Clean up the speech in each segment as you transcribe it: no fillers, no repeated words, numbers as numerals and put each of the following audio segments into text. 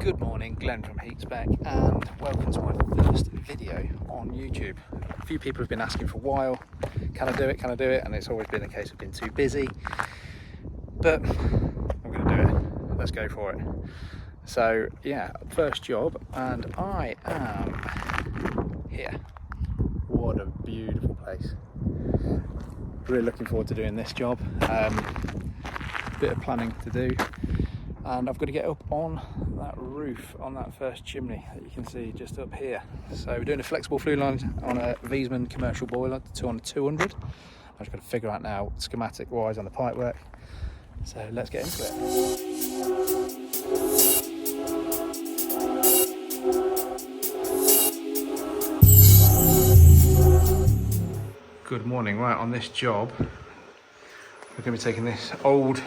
Good morning, Glenn from Heatspec, and welcome to my first video on YouTube. A few people have been asking for a while, can I do it, can I do it? And it's always been a case of being too busy, but I'm going to do it. Let's go for it. So yeah, first job, and I am here. What a beautiful place. Really looking forward to doing this job. Bit of planning to do, and I've got to get up on that roof on that first chimney that you can see just up here. So we're doing a flexible flue line on a Viessmann commercial boiler, 200. I've just got to figure out now schematic wise on the pipe work. So let's get into it. Good morning. Right, on this job we're going to be taking this old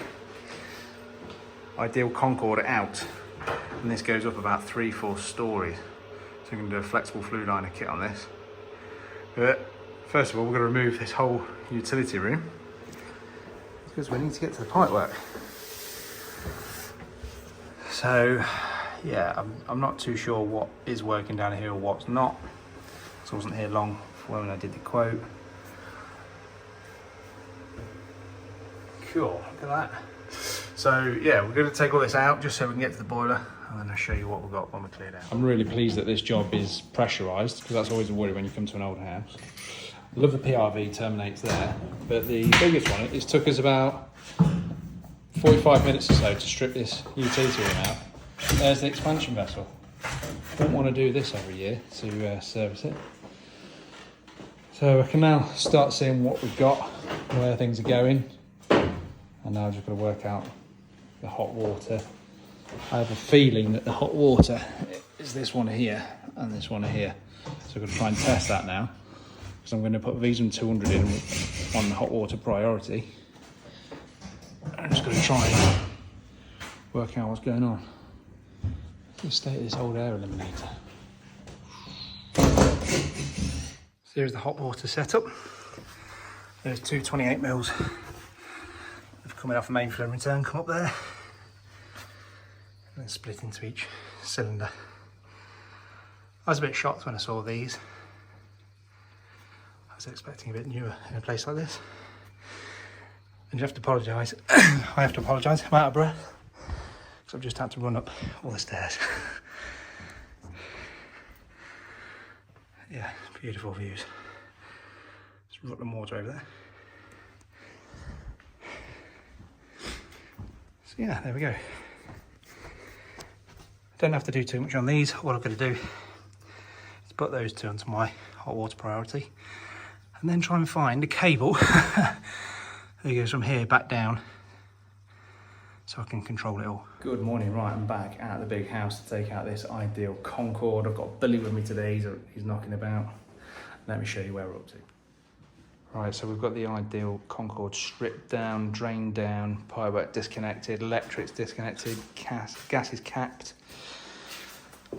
Ideal Concord out, and this goes up about 3-4 stories, so we're going to do a flexible flue liner kit on this. But first of all, we're going to remove this whole utility room because we need to get to the pipe work. So yeah, I'm not too sure what is working down here or what's not, so I wasn't here long when I did the quote. Cool, look at that. So yeah, we're going to take all this out just so we can get to the boiler, and then I'll show you what we've got when we're cleared out. I'm really pleased that this job is pressurised, because that's always a worry when you come to an old house. I love the PRV terminates there, but the biggest one, it took us about 45 minutes or so to strip this utility room out. There's the expansion vessel. Don't want to do this every year to service it. So I can now start seeing what we've got, where things are going, and now I've just got to work out the hot water. I have a feeling that the hot water is this one here and this one here. So I'm going to try and test that now, because I'm going to put Viessmann 200 in on the hot water priority. I'm just going to try and work out what's going on. The state of this old air eliminator. So here's the hot water setup. There's two 28mm. They've coming off the main flow and return, come up there, and then split into each cylinder. I was a bit shocked when I saw these. I was expecting a bit newer in a place like this. And you have to apologise, I have to apologise, I'm out of breath, because I've just had to run up all the stairs. Yeah, beautiful views. There's Rutland water over there. So yeah, there we go. Don't have to do too much on these. What I'm going to do is put those two onto my hot water priority, and then try and find a cable that goes from here back down, so I can control it all. Good morning. Right, I'm back at the big house to take out this Ideal Concord. I've got Billy with me today. He's knocking about. Let me show you where we're up to. Right, so we've got the Ideal Concord stripped down, drained down, pipework disconnected, electrics disconnected, gas is capped.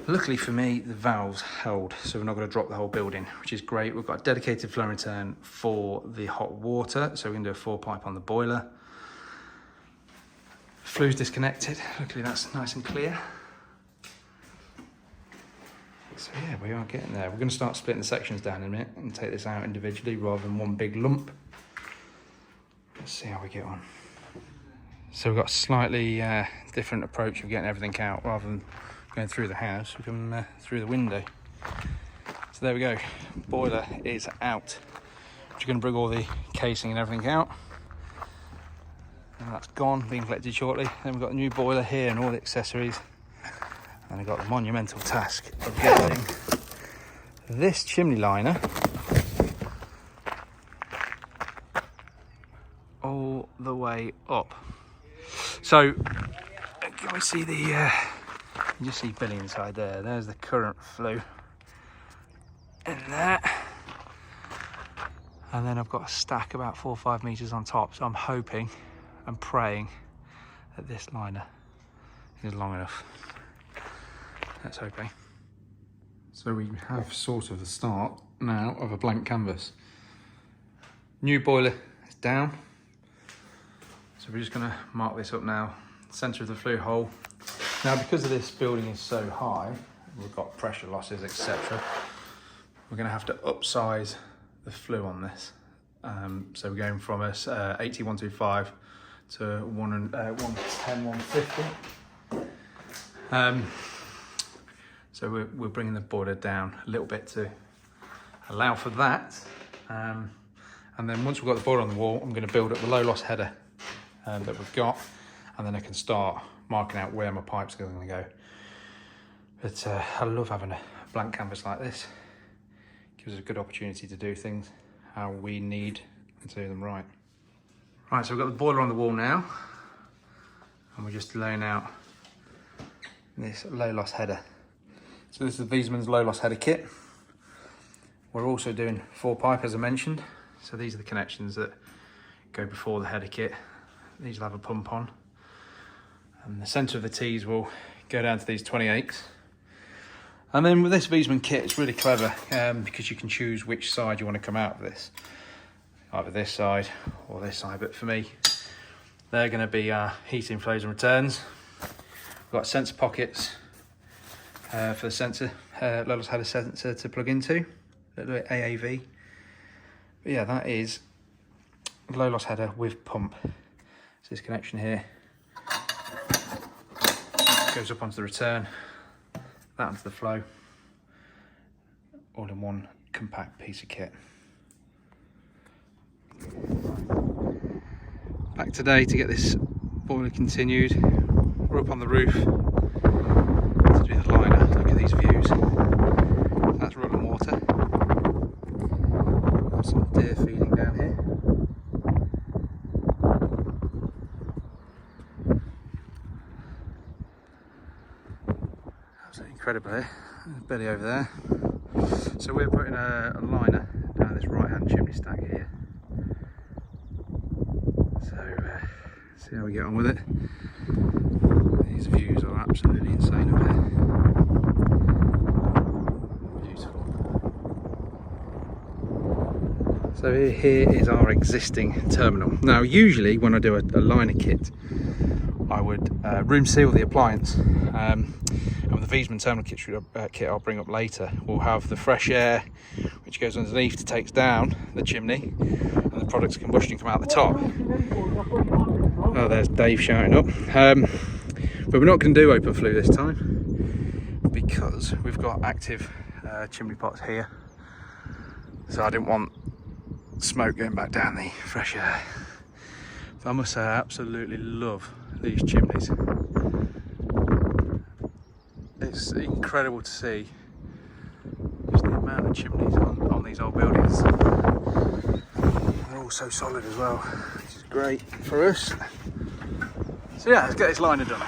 Luckily for me, the valves held, so we're not going to drop the whole building, which is great. We've got a dedicated flow return for the hot water, so we can do a 4-pipe on the boiler. Flue's disconnected, luckily that's nice and clear. So yeah, we are getting there. We're going to start splitting the sections down in a minute and take this out individually rather than one big lump. Let's see how we get on. So we've got a slightly different approach of getting everything out. Rather than going through the house, we come through the window. So there we go. Boiler is out. We're going to bring all the casing and everything out. And that's gone, being collected shortly. Then we've got the new boiler here and all the accessories. And I've got the monumental task of getting this chimney liner all the way up. So, can we see the, you just see Billy inside there. There's the current flue in there. And then I've got a stack about 4 or 5 meters on top. So I'm hoping and praying that this liner is long enough. Let's hope, eh? So we have sort of the start now of a blank canvas. New boiler is down. So we're just gonna mark this up now. Center of the flue hole. Now, because of this building is so high, we've got pressure losses, etc. We're going to have to upsize the flue on this. So we're going from a 80-125 to 110, 150. So we're bringing the boiler down a little bit to allow for that. And then once we've got the boiler on the wall, I'm going to build up the low loss header that we've got, and then I can start marking out where my pipes are going to go. But I love having a blank canvas like this. Gives us a good opportunity to do things how we need and do them right. Right, so we've got the boiler on the wall now, and we're just laying out this low loss header. So this is the Viessmann's low loss header kit. We're also doing 4 pipe, as I mentioned. So these are the connections that go before the header kit. These will have a pump on, and the centre of the T's will go down to these 28s. And then with this Viessmann kit, it's really clever because you can choose which side you want to come out of this, either this side or this side. But for me, they're going to be heating, flows and returns. We've got sensor pockets for the sensor, low loss header sensor to plug into, little AAV. But yeah, that is low loss header with pump. So this connection here goes up onto the return, that onto the flow, all in one compact piece of kit. Back today to get this boiler continued. We're up on the roof to do the liner. Look at these views. That's running water. Got some deer feeding down here. Absolutely incredible here. There's a belly over there. So we're putting a liner down this right hand chimney stack here. So see how we get on with it. These views are absolutely insane up here. Beautiful. So here is our existing terminal. Now usually when I do a liner kit, I would room seal the appliance. And with the Viessmann terminal kit I'll bring up later, we'll have the fresh air which goes underneath to takes down the chimney, and the product's combustion come out the top. Oh, there's Dave shouting up. But we're not going to do open flue this time because we've got active chimney pots here. So I didn't want smoke going back down the fresh air. But I must say I absolutely love these chimneys. It's incredible to see just the amount of chimneys on these old buildings. They're all so solid as well, which is great for us. So yeah, let's get this liner done.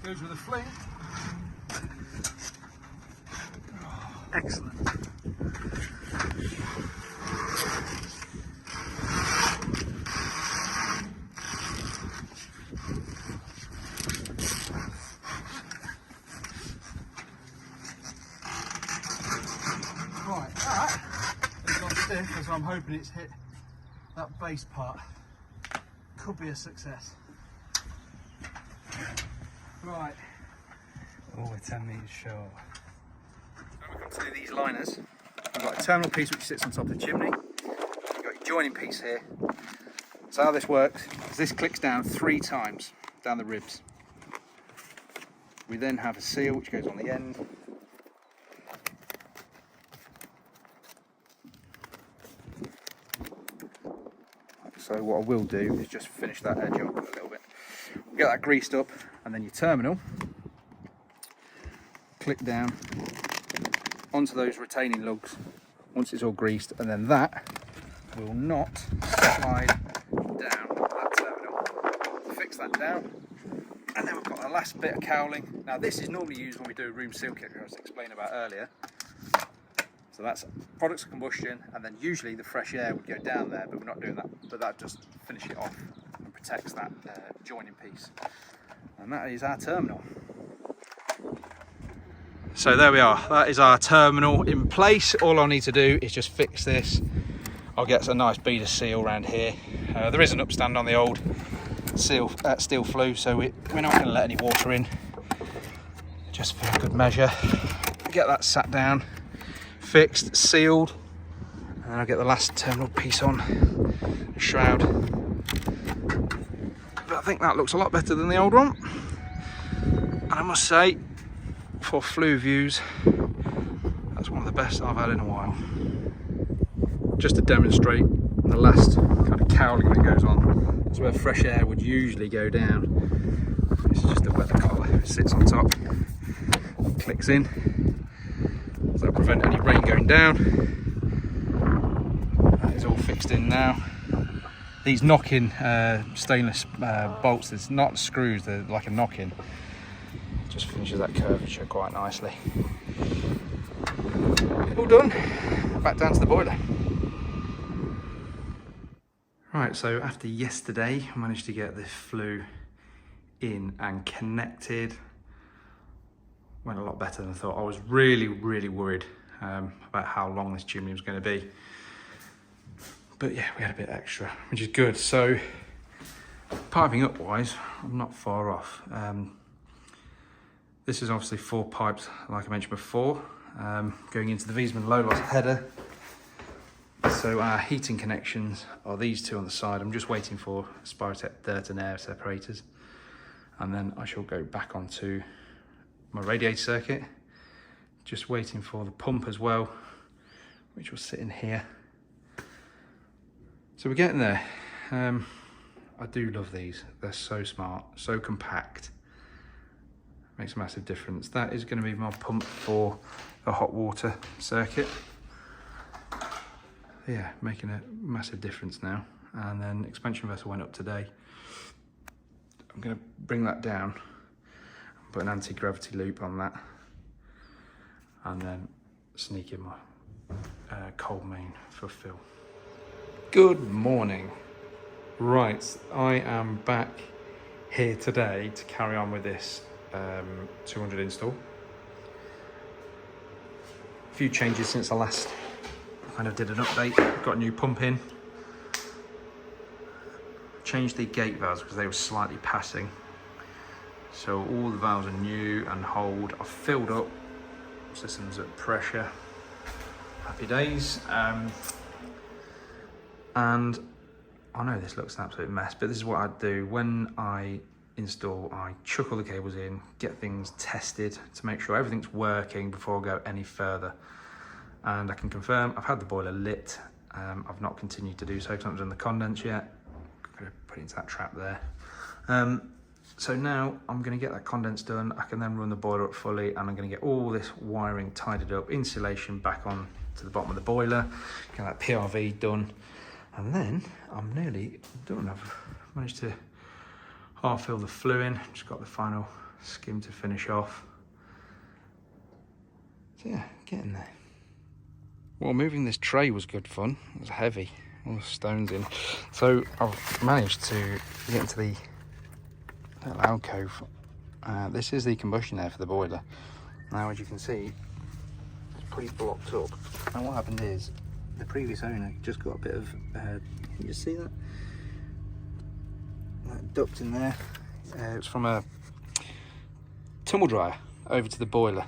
Goes with the Flue. Excellent. Right, that is not stiff, as I'm hoping it's hit that base part. Could be a success. Right. Oh, we're 10 metres short. When we come to do these liners, we've got a terminal piece which sits on top of the chimney. We've got a joining piece here. So how this works is this clicks down 3 times down the ribs. We then have a seal which goes on the end. So what I will do is just finish that edge up a little bit. We'll get that greased up, and then your terminal, click down onto those retaining lugs once it's all greased, and then that will not slide down that terminal. Fix that down, and then we've got the last bit of cowling. Now this is normally used when we do a room seal kit, which I was explaining about earlier. So that's products of combustion, and then usually the fresh air would go down there, but we're not doing that. But that just finishes it off and protects that joining piece. And that is our terminal. So there we are, that is our terminal in place. All I need to do is just fix this. I'll get a nice bead of seal around here. There is an upstand on the old steel flue, so we're not going to let any water in, just for good measure. Get that sat down, fixed, sealed, and then I'll get the last terminal piece on, the shroud. But I think that looks a lot better than the old one. And I must say, for flue views, that's one of the best I've had in a while. Just to demonstrate the last kind of cowling that goes on, that's where fresh air would usually go down. This is just the weather collar, it sits on top, clicks in. So that'll prevent any rain going down. That is all fixed in now. These knock-in stainless bolts, it's not screws, they're like a knock-in. Just finishes that curvature quite nicely. All done. Back down to the boiler. Right, so after yesterday, I managed to get this flue in and connected. Went a lot better than I thought. I was really worried about how long this chimney was going to be. But yeah, we had a bit extra, which is good. So piping up wise, I'm not far off. This is obviously 4 pipes, like I mentioned before, going into the Viessmann low loss header. So our heating connections are these 2 on the side. I'm just waiting for Spirotec dirt and air separators. And then I shall go back onto my radiator circuit, just waiting for the pump as well, which will sit in here. So we're getting there. I do love these. They're so smart, so compact. Makes a massive difference. That is going to be my pump for the hot water circuit. Yeah, making a massive difference now. And then expansion vessel went up today. I'm going to bring that down, put an anti-gravity loop on that, and then sneak in my cold main for fill. Good morning. Right, I am back here today to carry on with this 200 install. A few changes since I last kind of did an update. Got a new pump in. Changed the gate valves because they were slightly passing. So all the valves are new and hold. I've filled up, system's at pressure. Happy days. And I know this looks an absolute mess, but this is what I do. When I install, I chuck all the cables in, get things tested to make sure everything's working before I go any further. And I can confirm I've had the boiler lit. I've not continued to do so because I haven't done the condense yet. I'm going to put it into that trap there. So now I'm going to get that condense done. I can then run the boiler up fully, and I'm going to get all this wiring tidied up, insulation back on to the bottom of the boiler, get that PRV done, and then I'm nearly done. I've managed to half fill the flue in, just got the final skim to finish off. So yeah, getting there. Well, moving this tray was good fun. It was heavy, all the stones in. So I've managed to get into the little alcove. This is the combustion air for the boiler. Now, as you can see, it's pretty blocked up. And what happened is, the previous owner just got a bit of, you just see that? That duct in there. It's from a tumble dryer over to the boiler.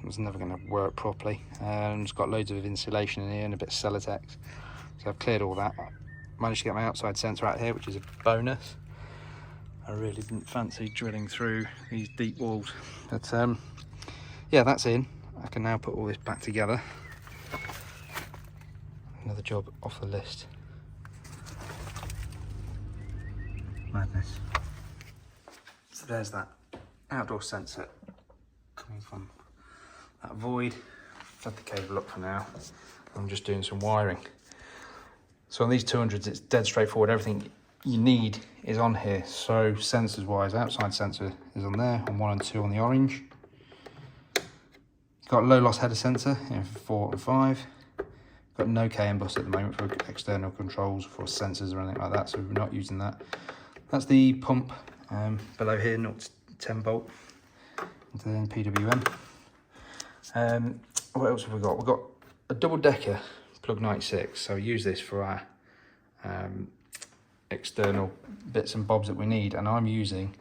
It was never going to work properly. It's got loads of insulation in here and a bit of Celotex. So I've cleared all that, managed to get my outside sensor out here, which is a bonus. I really didn't fancy drilling through these deep walls, but yeah, that's in. I can now put all this back together. Another job off the list. Madness. So there's that outdoor sensor coming from that void. I've had the cable up for now. I'm just doing some wiring. So on these 200s, it's dead straightforward. Everything you need is on here. So sensors wise, outside sensor is on there, on 1 and 2 on the orange. Got a low loss header sensor in 4 and 5. Got no KM bus at the moment for external controls for sensors or anything like that, so we're not using that. That's the pump below here, 0 to 10 volt into the PWM. What else have we got? We've got a double decker plug 96, so we use this for our external bits and bobs that we need, and I'm using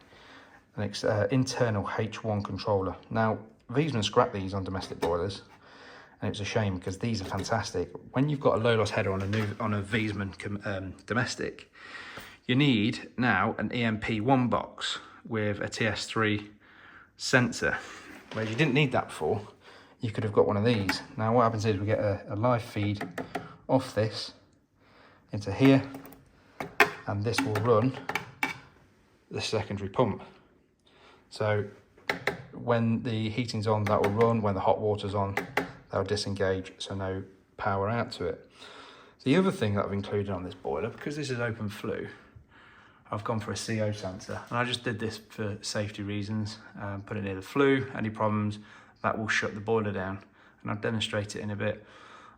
an internal H1 controller. Now, Viessmann scrapped these on domestic boilers, and it's a shame because these are fantastic. When you've got a low loss header on a Viessmann domestic, you need now an EMP1 box with a TS3 sensor, whereas you didn't need that before. You could have got one of these. Now what happens is we get a live feed off this into here, and this will run the secondary pump. So when the heating's on, that will run. When the hot water's on, they'll disengage, so no power out to it. The other thing that I've included on this boiler, because this is open flue, I've gone for a CO sensor, and I just did this for safety reasons. Put it near the flue. Any problems, that will shut the boiler down, and I'll demonstrate it in a bit.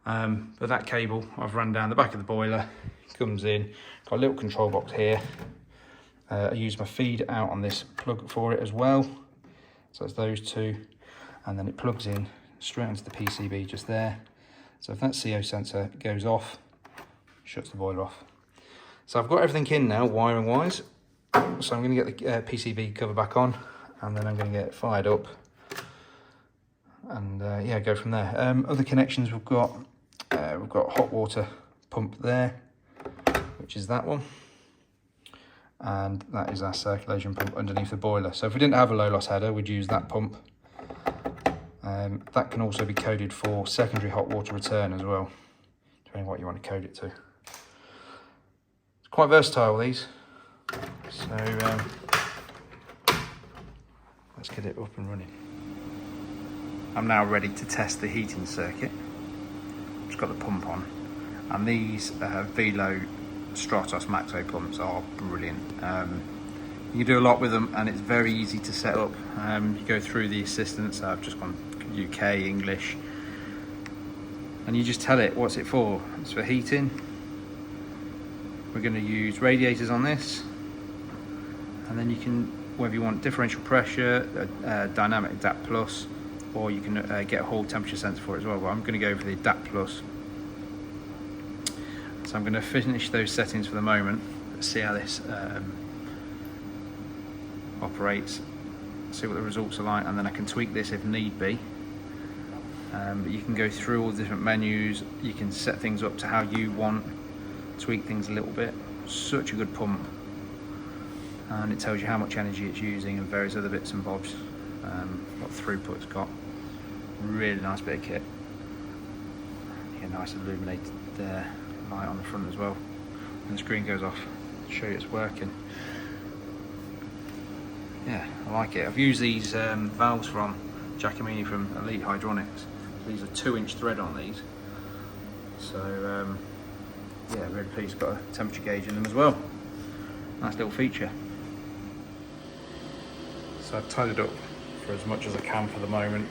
But that cable I've run down the back of the boiler, comes in, got a little control box here. I use my feed out on this plug for it as well, so it's those two, and then it plugs in straight into the PCB just there. So if that CO sensor goes off, shuts the boiler off. So I've got everything in now, wiring wise. So I'm going to get the PCB cover back on, and then I'm going to get it fired up, and yeah, go from there. Other connections we've got hot water pump there, which is that one, and that is our circulation pump underneath the boiler. So if we didn't have a low loss header, we'd use that pump. That can also be coded for secondary hot water return as well, depending on what you want to code it to. It's quite versatile, these. So let's get it up and running. I'm now ready to test the heating circuit. Just got the pump on, and these Velo Stratos Maxo pumps are brilliant. You can do a lot with them, and it's very easy to set up. You go through the assistance. I've just gone UK, English, and you just tell it what's it for. It's for heating. We're going to use radiators on this, and then you can, whether you want differential pressure, dynamic DAP plus, or you can get a whole temperature sensor for it as well. But I'm going to go for the DAP plus. So I'm going to finish those settings for the moment. Let's see how this operates, see what the results are like, and then I can tweak this if need be. But you can go through all the different menus. You can set things up to how you want, tweak things a little bit. Such a good pump, and it tells you how much energy it's using and various other bits and bobs. What throughput it's got. Really nice bit of kit. Yeah, nice illuminated light on the front as well. When the screen goes off, I'll show you it's working. Yeah, I like it. I've used these valves from Giacomini from Elite Hydronics. These are 2-inch thread on these. So yeah, really pleased. Got a temperature gauge in them as well. Nice little feature. So I've tied it up for as much as I can for the moment.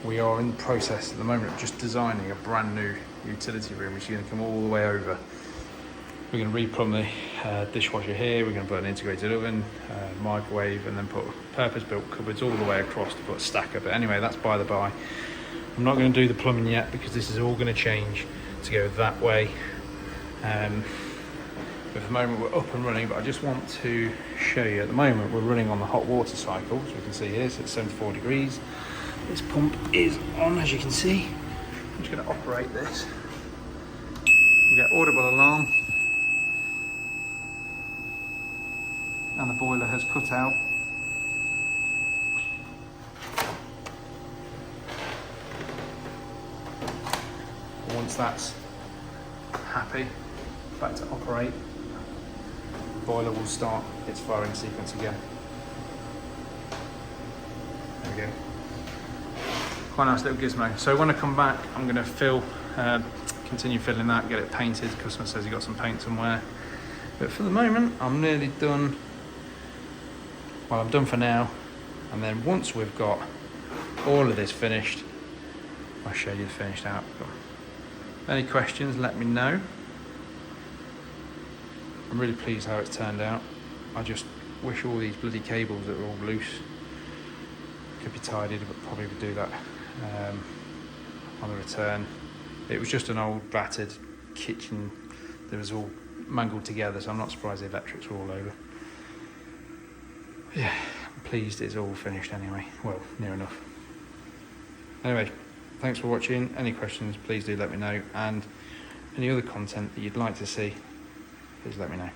We are in the process at the moment of just designing a brand new utility room, which is going to come all the way over. We're going to replumb the dishwasher here. We're going to put an integrated oven, microwave, and then put purpose-built cupboards all the way across to put a stack up. But anyway, that's by the by. I'm not going to do the plumbing yet because this is all going to change to go that way. But at the moment we're up and running, but I just want to show you, at the moment we're running on the hot water cycle, as we can see here, so it's 74 degrees. This pump is on, as you can see. I'm just going to operate this. We get audible alarm, and the boiler has cut out. Once that's happy, back to operate, the boiler will start its firing sequence again. There we go. Quite a nice little gizmo. So when I come back, I'm going to continue filling that, get it painted. The customer says he got some paint somewhere. But for the moment, I'm nearly done. Well, I'm done for now. And then once we've got all of this finished, I'll show you the finished outcome. Any questions, let me know. I'm really pleased how it's turned out. I just wish all these bloody cables that were all loose could be tidied, but probably would do that on the return. It was just an old battered kitchen that was all mangled together, so I'm not surprised the electrics were all over. Yeah, I'm pleased it's all finished anyway. Well, near enough. Anyway, thanks for watching. Any questions, please do let me know. And any other content that you'd like to see, please let me know.